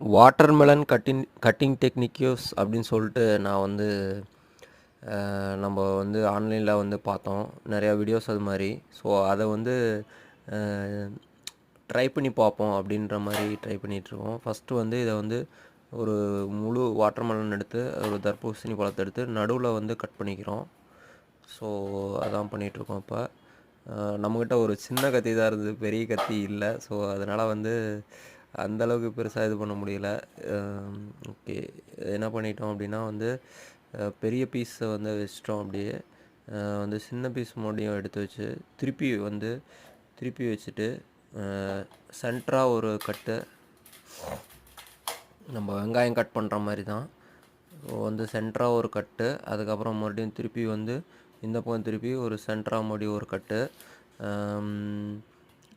Watermelon cutting டெக்னிக்யூஸ் அப்படின்னு சொல்லிட்டு நான் வந்து நம்ம வந்து ஆன்லைனில் வந்து பார்த்தோம் நிறையா வீடியோஸ் அது மாதிரி. ஸோ அதை வந்து ட்ரை பண்ணி பார்ப்போம் அப்படின்ற மாதிரி ட்ரை பண்ணிகிட்ருக்கோம். ஃபஸ்ட்டு வந்து இதை வந்து ஒரு முழு வாட்டர்மெலன் எடுத்து ஒரு தர்பூசணி பழத்தை எடுத்து நடுவில் வந்து கட் பண்ணிக்கிறோம். ஸோ அதான் பண்ணிகிட்ருக்கோம். இப்போ நம்மக்கிட்ட ஒரு சின்ன கத்தி தான் இருந்தது, பெரிய கத்தி இல்லை. ஸோ அதனால் வந்து அந்தளவுக்கு பெருசாக இது பண்ண முடியல. ஓகே, என்ன பண்ணிட்டோம் அப்படின்னா வந்து பெரிய பீஸை வந்து வச்சிட்டோம். அப்படியே வந்து சின்ன பீஸ் மறுபடியும் எடுத்து வச்சு திருப்பி வச்சுட்டு சென்டராக ஒரு கட்டு, நம்ம வெங்காயம் கட் பண்ணுற மாதிரி தான். ஸோ வந்து சென்டராக ஒரு கட்டு, அதுக்கப்புறம் மறுபடியும் திருப்பி வந்து இந்த பக்கம் திருப்பி ஒரு சென்டராக மறுபடியும் ஒரு கட்டு,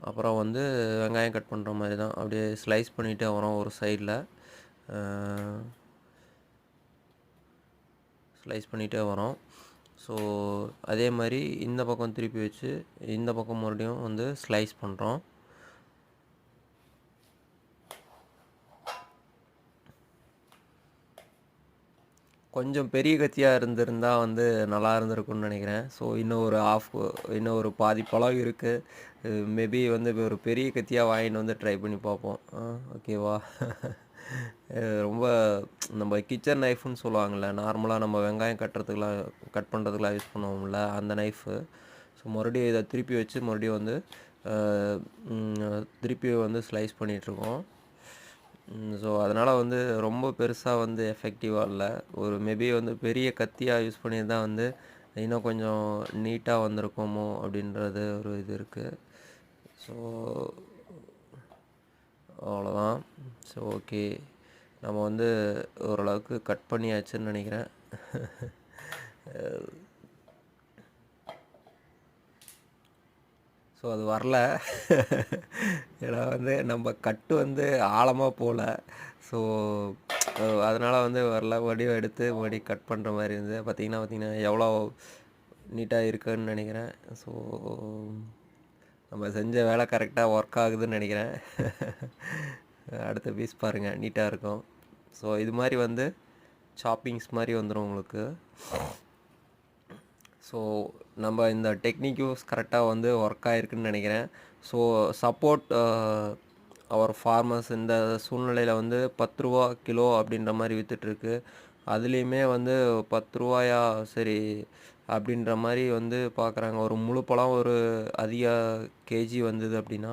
அப்புறம் வந்து வெங்காயம் கட் பண்ணுற மாதிரி தான் அப்படியே ஸ்லைஸ் பண்ணிகிட்டே வரோம். ஒரு சைடில் ஸ்லைஸ் பண்ணிகிட்டே வரோம். ஸோ அதே மாதிரி இந்த பக்கம் திருப்பி வச்சு இந்த பக்கம் மறுபடியும் வந்து ஸ்லைஸ் பண்ணுறோம். கொஞ்சம் பெரிய கத்தியாக இருந்திருந்தால் வந்து நல்லா இருந்திருக்குன்னு நினைக்கிறேன். ஸோ இன்னும் ஒரு பாதி பழம் இருக்குது. மேபி வந்து ஒரு பெரிய கத்தியாக வாங்கிட்டு வந்து ட்ரை பண்ணி பார்ப்போம். ஓகேவா? ரொம்ப நம்ம கிச்சன் நைஃப்னு சொல்லுவாங்கள்ல, நார்மலாக நம்ம வெங்காயம் கட் பண்ணுறதுக்குலாம் யூஸ் பண்ணுவோம்ல, அந்த நைஃபு. ஸோ மறுபடியும் இதை திருப்பி வச்சு மறுபடியும் வந்து திருப்பி வந்து ஸ்லைஸ் பண்ணிகிட்ருக்கோம். ஸோ அதனால் வந்து ரொம்ப பெருசாக வந்து எஃபெக்டிவாக இல்லை. ஒரு மேபி வந்து பெரிய கத்தியாக யூஸ் பண்ணியிருந்தா வந்து இன்னும் கொஞ்சம் நீட்டாக வந்திருக்குமோ அப்படின்றது ஒரு இது இருக்குது. ஸோ அவ்வளோதான். ஸோ ஓகே, நம்ம வந்து ஓரளவுக்கு கட் பண்ணியாச்சுன்னு நினைக்கிறேன். ஸோ அது வரல. ஏன்னா வந்து நம்ம கட்டு வந்து ஆழமாக போகல. ஸோ அதனால் வந்து வரல. மறுபடியும் எடுத்து மறுபடியும் கட் பண்ணுற மாதிரி இருந்தது. பார்த்திங்கன்னா எவ்வளோ நீட்டாக இருக்குன்னு நினைக்கிறேன். ஸோ நம்ம செஞ்ச வேலை கரெக்டாக ஒர்க் ஆகுதுன்னு நினைக்கிறேன். அடுத்த பீஸ் பாருங்கள், நீட்டாக இருக்கும். ஸோ இது மாதிரி வந்து சாப்பிங்ஸ் மாதிரி வந்துடும் உங்களுக்கு. ஸோ நம்ம இந்த டெக்னிக் யூஸ் கரெக்டாக வந்து ஒர்க் ஆகிருக்குன்னு நினைக்கிறேன். ஸோ சப்போர்ட் அவர் ஃபார்மர்ஸ் இந்த சூழ்நிலையில் வந்து 10 ரூபா கிலோ அப்படின்ற மாதிரி விற்றுட்ருக்கு. அதுலேயுமே வந்து 10 ரூபாயா சரி அப்படின்ற மாதிரி வந்து பார்க்குறாங்க. ஒரு முழு பழம் ஒரு அதிக கேஜி வந்தது அப்படின்னா